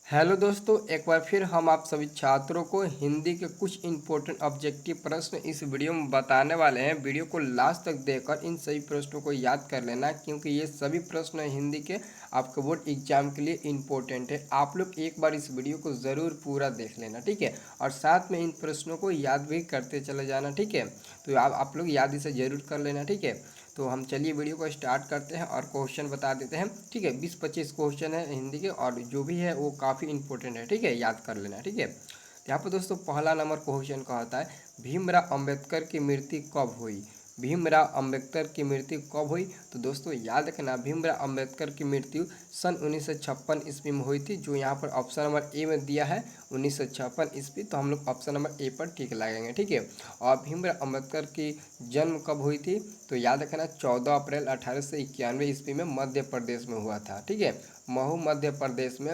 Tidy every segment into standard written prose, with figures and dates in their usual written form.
Hello दोस्तों, एक बार फिर हम आप सभी छात्रों को हिंदी के कुछ इम्पोर्टेंट ऑब्जेक्टिव प्रश्न इस वीडियो में बताने वाले हैं। वीडियो को लास्ट तक देखकर इन सभी प्रश्नों को याद कर लेना, क्योंकि ये सभी प्रश्न हिंदी के आपके बोर्ड एग्जाम के लिए इम्पोर्टेंट है। आप लोग एक बार इस वीडियो को ज़रूर पूरा देख लेना, ठीक है। और साथ में इन प्रश्नों को याद भी करते चले जाना, ठीक है। तो आप लोग याद इसे ज़रूर कर लेना, ठीक है। तो हम चलिए वीडियो को स्टार्ट करते हैं और क्वेश्चन बता देते हैं, ठीक है। 20-25 क्वेश्चन है हिंदी के, और जो भी है वो काफ़ी इंपॉर्टेंट है, ठीक है। याद कर लेना, ठीक है। तो यहाँ पर दोस्तों पहला नंबर क्वेश्चन का होता है, भीमराव अंबेडकर की मृत्यु कब हुई। भीमराव अंबेडकर की मृत्यु कब हुई। तो दोस्तों याद रखना, भीमराव अंबेडकर की मृत्यु सन 1956 ईस्वी में हुई थी, जो यहाँ पर ऑप्शन नंबर ए में दिया है 1956 ईस्वी। तो हम लोग ऑप्शन नंबर ए पर टिक लगाएंगे, ठीक है। और भीमराव अंबेडकर की जन्म कब हुई थी, तो याद रखना 14 अप्रैल 1891 ईस्वी में मध्य प्रदेश में हुआ था, ठीक है। महू मध्य प्रदेश में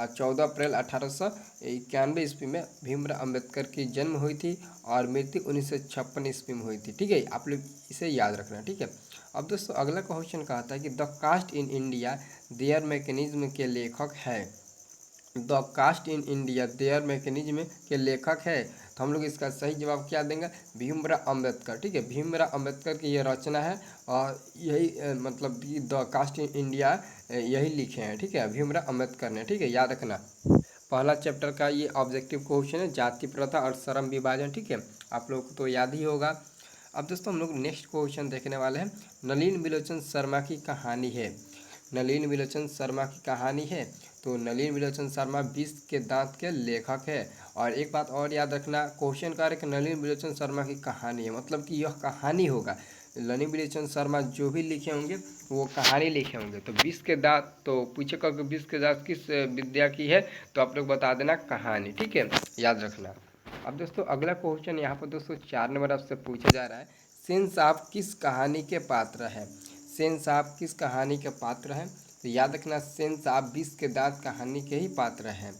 14 अप्रैल 1891 ईस्वी में भीमराव अंबेडकर की जन्म हुई थी, और मृत्यु 1956 ईस्वी में हुई थी, ठीक है। आप लोग इसे याद रखना, ठीक है। अब दोस्तों अगला क्वेश्चन कहता है कि the caste in India their mechanism के लेखक है। The caste in India their mechanism के लेखक है। तो हम लोग इसका सही जवाब क्या देंगे, भीमराव अंबेडकर, ठीक है। भीमराव अंबेडकर की यह रचना है, और यही मतलब कि द कास्ट इन इंडिया यही लिखे हैं, ठीक है, भीमराव अंबेडकर ने, ठीक है। याद रखना पहला चैप्टर का ये ऑब्जेक्टिव क्वेश्चन है, जाति प्रथा और श्रम विभाजन, ठीक है। आप लोग को तो याद ही होगा। अब दोस्तों हम लोग नेक्स्ट क्वेश्चन देखने वाले हैं, नलिन विलोचन शर्मा की कहानी है। नलिन विलोचन शर्मा की कहानी है। तो नलिन विलोचन शर्मा 20 के दांत के लेखक है। और एक बात और याद रखना, क्वेश्चन का है कि नलिन विलोचन शर्मा की कहानी है, मतलब कि यह कहानी होगा। नलिन विलोचन शर्मा जो भी लिखे होंगे वो कहानी लिखे होंगे। तो 20 के दांत, तो पूछेगा कि 20 के दांत किस विद्या की है, तो आप लोग बता देना कहानी, ठीक है। याद रखना। अब दोस्तों अगला क्वेश्चन यहाँ पर दोस्तों 4 नंबर आपसे पूछा जा रहा है, सेन साहब किस कहानी के पात्र हैं। सेन साहब किस कहानी के पात्र हैं। तो याद रखना, सेन साहब 20 के दांत कहानी के ही पात्र हैं।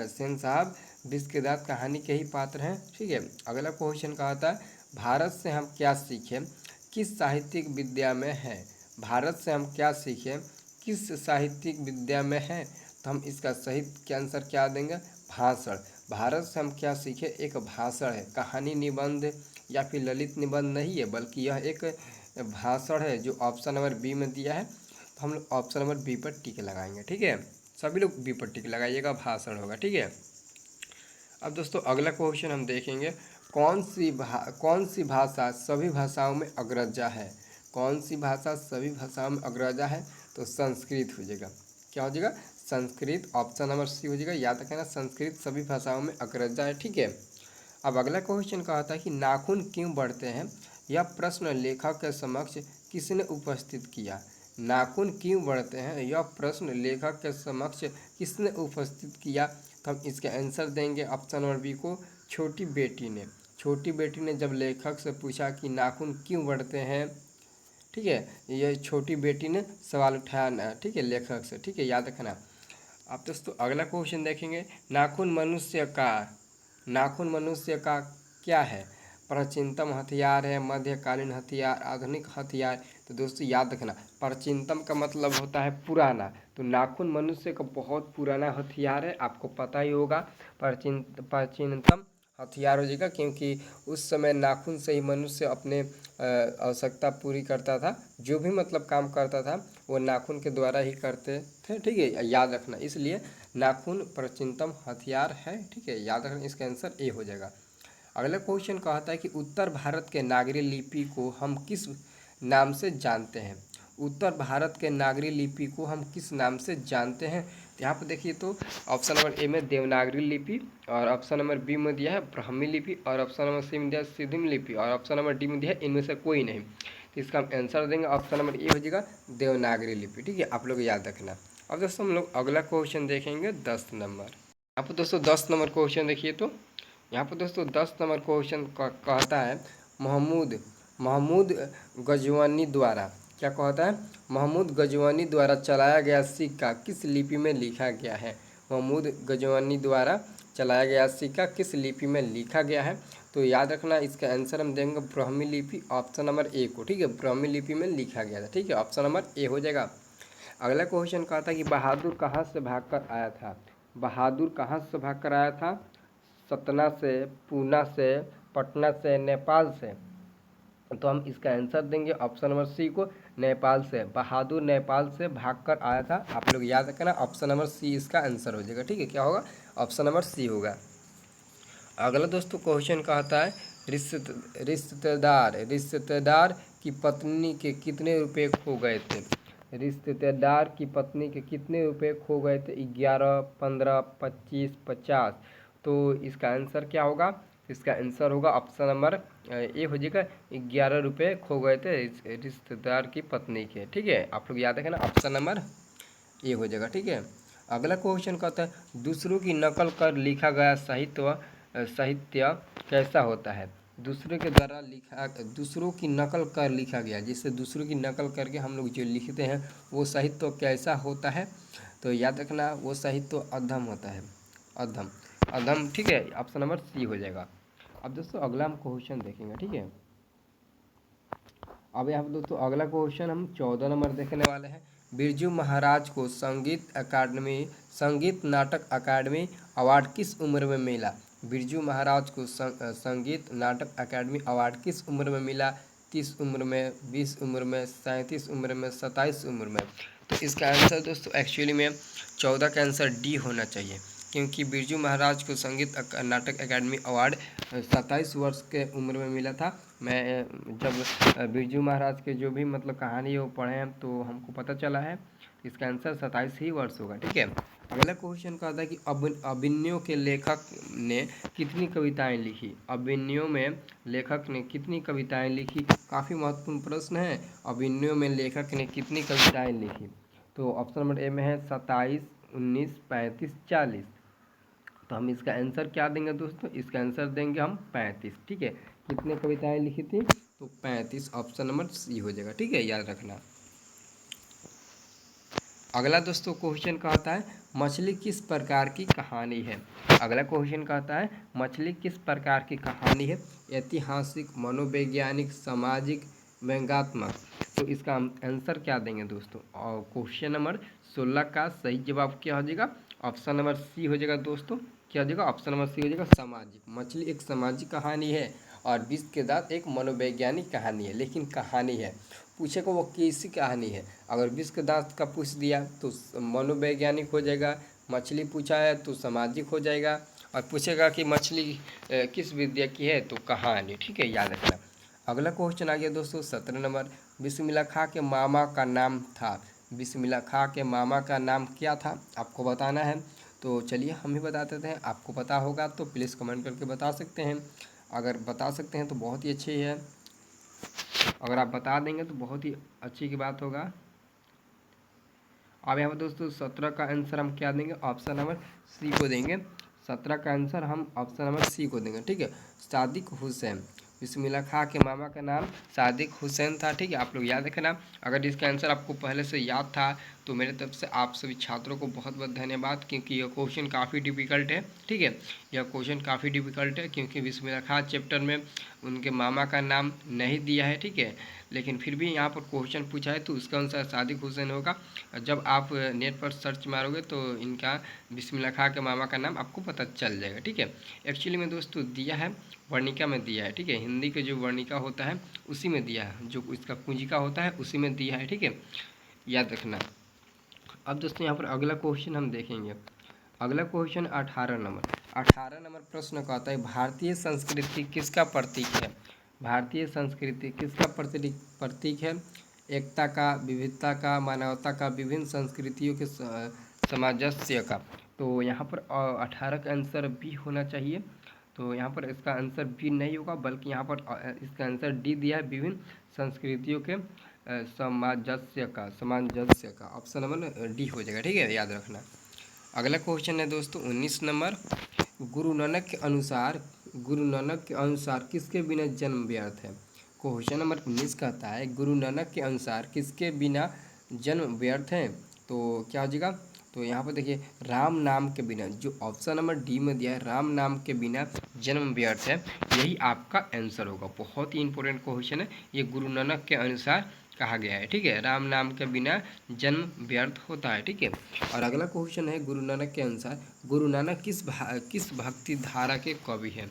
सेन साहब 20 के दांत कहानी के ही पात्र हैं, ठीक है। अगला क्वेश्चन का आता है, भारत से हम क्या सीखें, किस साहित्यिक विद्या में है। भारत से हम क्या सीखें, किस साहित्यिक विद्या में है। तो हम इसका सही के आंसर क्या देंगे, भाषण। भारत से हम क्या सीखें एक भाषण है, कहानी निबंध या फिर ललित निबंध नहीं है, बल्कि यह एक भाषण है, जो ऑप्शन नंबर बी में दिया है। तो हम लोग ऑप्शन नंबर बी पर टिक लगाएंगे, ठीक है। सभी लोग बी पर टिक लगाइएगा, भाषण होगा, ठीक है। अब दोस्तों अगला क्वेश्चन हम देखेंगे, कौन सी भाषा सभी भाषाओं में अग्रजा है। कौन सी भाषा सभी भाषाओं में अग्रजा है। तो संस्कृत हो जाएगा। क्या हो जाएगा, संस्कृत। ऑप्शन नंबर सी हो जाएगा। याद रखना, संस्कृत सभी भाषाओं में अग्रजा है, ठीक है। अब अगला क्वेश्चन कहता है कि नाखून क्यों बढ़ते हैं, यह प्रश्न लेखक के समक्ष किसने उपस्थित किया। नाखून क्यों बढ़ते हैं, यह प्रश्न लेखक के समक्ष किसने उपस्थित किया। तो हम इसके आंसर देंगे ऑप्शन नंबर बी को, छोटी बेटी ने। छोटी बेटी ने जब लेखक से पूछा कि नाखून क्यों बढ़ते हैं, ठीक है, ये छोटी बेटी ने सवाल उठाया, ठीक है, लेखक से, ठीक है। याद रखना। अब दोस्तों अगला क्वेश्चन देखेंगे, नाखून मनुष्य का क्या है। प्राचीनतम हथियार है, मध्यकालीन हथियार, आधुनिक हथियार। तो दोस्तों याद रखना, प्राचीनतम का मतलब होता है पुराना। तो नाखून मनुष्य का बहुत पुराना हथियार है, आपको पता ही होगा। प्राचीनतम हथियार हो जाएगा, क्योंकि उस समय नाखून से ही मनुष्य अपने आवश्यकता पूरी करता था। जो भी मतलब काम करता था वो नाखून के द्वारा ही करते थे, ठीक है। याद रखना, इसलिए नाखून प्राचीनतम हथियार है, ठीक है। याद रखना, इसका आंसर ए हो जाएगा। अगला क्वेश्चन कहता है कि उत्तर भारत के नागरी लिपि को हम किस नाम से जानते हैं। उत्तर भारत के नागरी लिपि को हम किस नाम से जानते हैं। तो यहाँ पर देखिए, तो ऑप्शन नंबर ए में देवनागरी लिपि, और ऑप्शन नंबर बी में दिया है ब्राह्मी लिपि, और ऑप्शन नंबर सी में दिया है सिंधु लिपि, और ऑप्शन नंबर डी में दिया है इनमें से कोई नहीं। तो इसका हम आंसर देंगे ऑप्शन नंबर ए हो जाएगा देवनागरी लिपि, ठीक है। आप लोग याद रखना। अब दोस्तों हम लोग अगला क्वेश्चन देखेंगे 10 नंबर। यहाँ पर दोस्तों 10 नंबर क्वेश्चन देखिए, तो यहाँ पर दोस्तों 10 नंबर क्वेश्चन कहता है, महमूद महमूद गजवानी द्वारा, क्या कहता है, महमूद गजवानी द्वारा चलाया गया सिक्का किस लिपि में लिखा गया है। महमूद गजवानी द्वारा चलाया गया सिक्का किस लिपि में लिखा गया है। तो याद रखना, इसका आंसर हम देंगे ब्राह्मी लिपि, ऑप्शन नंबर ए को, ठीक है। ब्राह्मी लिपि में लिखा गया था, ठीक है। ऑप्शन नंबर ए हो जाएगा। अगला क्वेश्चन कहता है कि बहादुर कहाँ से भागकर आया था। बहादुर कहाँ से भाग कर आया था? सतना से, पूना से, पटना से, नेपाल से। तो हम इसका आंसर देंगे ऑप्शन नंबर सी को, नेपाल से। बहादुर नेपाल से भागकर आया था। आप लोग याद रखना, ऑप्शन नंबर सी इसका आंसर हो जाएगा। ठीक है, क्या होगा? ऑप्शन नंबर सी होगा। अगला दोस्तों क्वेश्चन कहता है रिश्तेदार की पत्नी के कितने रुपए खो गए थे? रिश्तेदार की पत्नी के कितने रुपए खो गए थे? 11, 15, 25, 50। तो इसका आंसर क्या होगा? इसका आंसर होगा ऑप्शन नंबर ए हो जाएगा। 11 रुपये खो गए थे रिश्तेदार की पत्नी के। ठीक है, आप लोग याद रखना, ऑप्शन नंबर ए हो जाएगा। ठीक है, अगला क्वेश्चन कहता है दूसरों की नकल कर लिखा गया साहित्य कैसा होता है? दूसरे के द्वारा लिखा, दूसरों की नकल कर लिखा गया, जिससे दूसरों की नकल करके हम लोग जो लिखते हैं वो साहित्य कैसा होता है? तो याद रखना, वो साहित्य अधम होता है। अधम, अधम। ठीक है, ऑप्शन नंबर सी हो जाएगा। अब दोस्तों अगला हम क्वेश्चन देखेंगे। ठीक है, अब यहाँ पर दोस्तों अगला क्वेश्चन हम 14 नंबर देखने वाले हैं। बिरजू महाराज को संगीत नाटक अकादमी अवार्ड किस उम्र में मिला? बिरजू महाराज को संगीत नाटक अकादमी अवार्ड किस उम्र में मिला? 30 उम्र में, 20 उम्र में, 37 उम्र में, 27 उम्र में। तो इसका आंसर दोस्तों एक्चुअली में 14 का आंसर डी होना चाहिए, क्योंकि बिरजू महाराज को संगीत नाटक अकादमी अवार्ड 27 वर्ष के उम्र में मिला था। मैं जब बिरजू महाराज के जो भी मतलब कहानी वो पढ़े हैं तो हमको पता चला है इसका आंसर 27 ही वर्ष होगा। ठीक है, अगला क्वेश्चन कहता है कि अभिमन्यु के लेखक ने कितनी कविताएं लिखी? अभिमन्यु में लेखक ने कितनी कविताएं लिखी? काफ़ी महत्वपूर्ण प्रश्न है। अभिमन्यु में लेखक ने कितनी कविताएं लिखी? तो ऑप्शन नंबर ए में है 27, 19, 35, 40। तो हम इसका आंसर क्या देंगे दोस्तों? इसका आंसर देंगे हम 35। ठीक है, कितने कविताएं लिखी थी? तो 35, ऑप्शन नंबर सी हो जाएगा। ठीक है, याद रखना। अगला दोस्तों क्वेश्चन कहता है मछली किस प्रकार की कहानी है? अगला क्वेश्चन कहता है मछली किस प्रकार की कहानी है? ऐतिहासिक, मनोवैज्ञानिक, सामाजिक, व्यंग्यात्मक। तो इसका हम आंसर क्या देंगे दोस्तों? और क्वेश्चन नंबर 16 का सही जवाब क्या हो जाएगा? ऑप्शन नंबर सी हो जाएगा दोस्तों। क्या हो जाएगा? ऑप्शन नंबर सी हो जाएगा, सामाजिक। मछली एक सामाजिक कहानी है और विष के दांत एक मनोवैज्ञानिक कहानी है, लेकिन कहानी है। पूछेगा वो कैसी कहानी है? अगर विष के दांत का पूछ दिया तो मनोवैज्ञानिक हो जाएगा, मछली पूछा है तो सामाजिक हो जाएगा, और पूछेगा कि मछली किस विद्या की है तो कहानी। ठीक है, याद रखना। अगला क्वेश्चन आ गया दोस्तों 17 नंबर। बिस्मिल्लाह खां के मामा का नाम था। बिस्मिल्लाह खां के मामा का नाम क्या था? आपको बताना है। तो चलिए हम ही बता देते हैं। आपको पता होगा तो प्लीज़ कमेंट करके बता सकते हैं। अगर बता सकते हैं तो बहुत ही अच्छी है, अगर आप बता देंगे तो बहुत ही अच्छी की बात होगा। अब यहाँ पर दोस्तों 17 का आंसर हम क्या देंगे? ऑप्शन नंबर सी को देंगे। 17 का आंसर हम ऑप्शन नंबर सी को देंगे। ठीक है, सादिक हुसैन। बिस्मिल्लाह खां के मामा का नाम सादिक हुसैन था। ठीक है, आप लोग याद रखना। अगर इसका आंसर आपको पहले से याद था तो मेरे तरफ से आप सभी छात्रों को बहुत बहुत धन्यवाद, क्योंकि यह क्वेश्चन काफ़ी डिफिकल्ट है। ठीक है, यह क्वेश्चन काफ़ी डिफिकल्ट है, क्योंकि बिस्मिल्लाह खां चैप्टर में उनके मामा का नाम नहीं दिया है। ठीक है, लेकिन फिर भी यहाँ पर क्वेश्चन पूछा है तो उसका आंसर सादिक हुसैन होगा। जब आप नेट पर सर्च मारोगे तो इनका बिस्मिल्लाह खां के मामा का नाम आपको पता चल जाएगा। ठीक है, एक्चुअली में दोस्तों दिया है, वर्णिका में दिया है। ठीक है, हिंदी के जो वर्णिका होता है उसी में दिया है, जो इसका कुंजिका होता है उसी में दिया है। ठीक है, याद रखना। अब दोस्तों यहाँ पर अगला क्वेश्चन हम देखेंगे। अगला क्वेश्चन 18 नंबर। 18 नंबर प्रश्न कहता है भारतीय संस्कृति किसका प्रतीक है? भारतीय संस्कृति किसका प्रतीक है? एकता का, विविधता का, मानवता का, विभिन्न संस्कृतियों के सामंजस्य का। तो यहाँ पर 18 का आंसर बी होना चाहिए। तो यहाँ पर इसका आंसर बी नहीं होगा, बल्कि यहाँ पर इसका आंसर डी दिया है, विभिन्न संस्कृतियों के सामंजस्य का। ऑप्शन नंबर डी हो जाएगा। ठीक है, याद रखना। अगला क्वेश्चन है दोस्तों 19 नंबर। गुरु नानक के अनुसार किसके बिना जन्म व्यर्थ है? क्वेश्चन नंबर 19 कहता है गुरु नानक के अनुसार किसके बिना जन्म व्यर्थ है? तो क्या हो जाएगा? तो यहाँ पर देखिए, राम नाम के बिना, जो ऑप्शन नंबर डी में दिया है, राम नाम के बिना जन्म व्यर्थ है, यही आपका आंसर होगा। बहुत ही इंपॉर्टेंट क्वेश्चन है ये। गुरु नानक के अनुसार कहा गया है। ठीक है, राम नाम के बिना जन्म व्यर्थ होता है। ठीक है, और अगला क्वेश्चन है, गुरु नानक के अनुसार गुरु नानक किस भक्ति धारा के कवि है?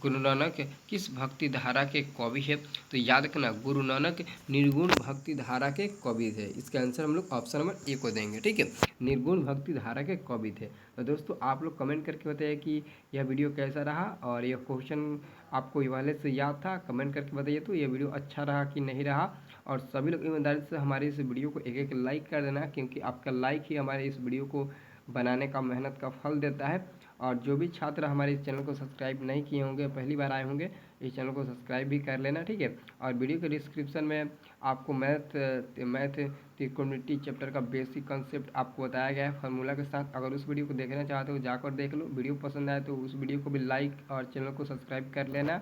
गुरु नानक किस भक्ति धारा के कवि है? तो याद रखना, गुरु नानक निर्गुण भक्ति धारा के कवि थे। इसका आंसर हम लोग ऑप्शन नंबर ए को देंगे। ठीक है, निर्गुण भक्ति धारा के कवि थे। तो दोस्तों आप लोग कमेंट करके बताइए कि यह वीडियो कैसा रहा और यह क्वेश्चन आपको पहले से याद था, कमेंट करके बताइए तो यह वीडियो अच्छा रहा कि नहीं रहा। और सभी लोग ईमानदारी से हमारे इस वीडियो को एक एक लाइक कर देना, क्योंकि आपका लाइक ही हमारे इस वीडियो को बनाने का मेहनत का फल देता है। और जो भी छात्र हमारे इस चैनल को सब्सक्राइब नहीं किए होंगे, पहली बार आए होंगे, इस चैनल को सब्सक्राइब भी कर लेना। ठीक है, और वीडियो के डिस्क्रिप्शन में आपको मैथ त्रिकोणमिति चैप्टर का बेसिक कंसेप्ट आपको बताया गया है फार्मूला के साथ। अगर उस वीडियो को देखना चाहते हो जाकर देख लो। वीडियो पसंद आए तो उस वीडियो को भी लाइक और चैनल को सब्सक्राइब कर लेना।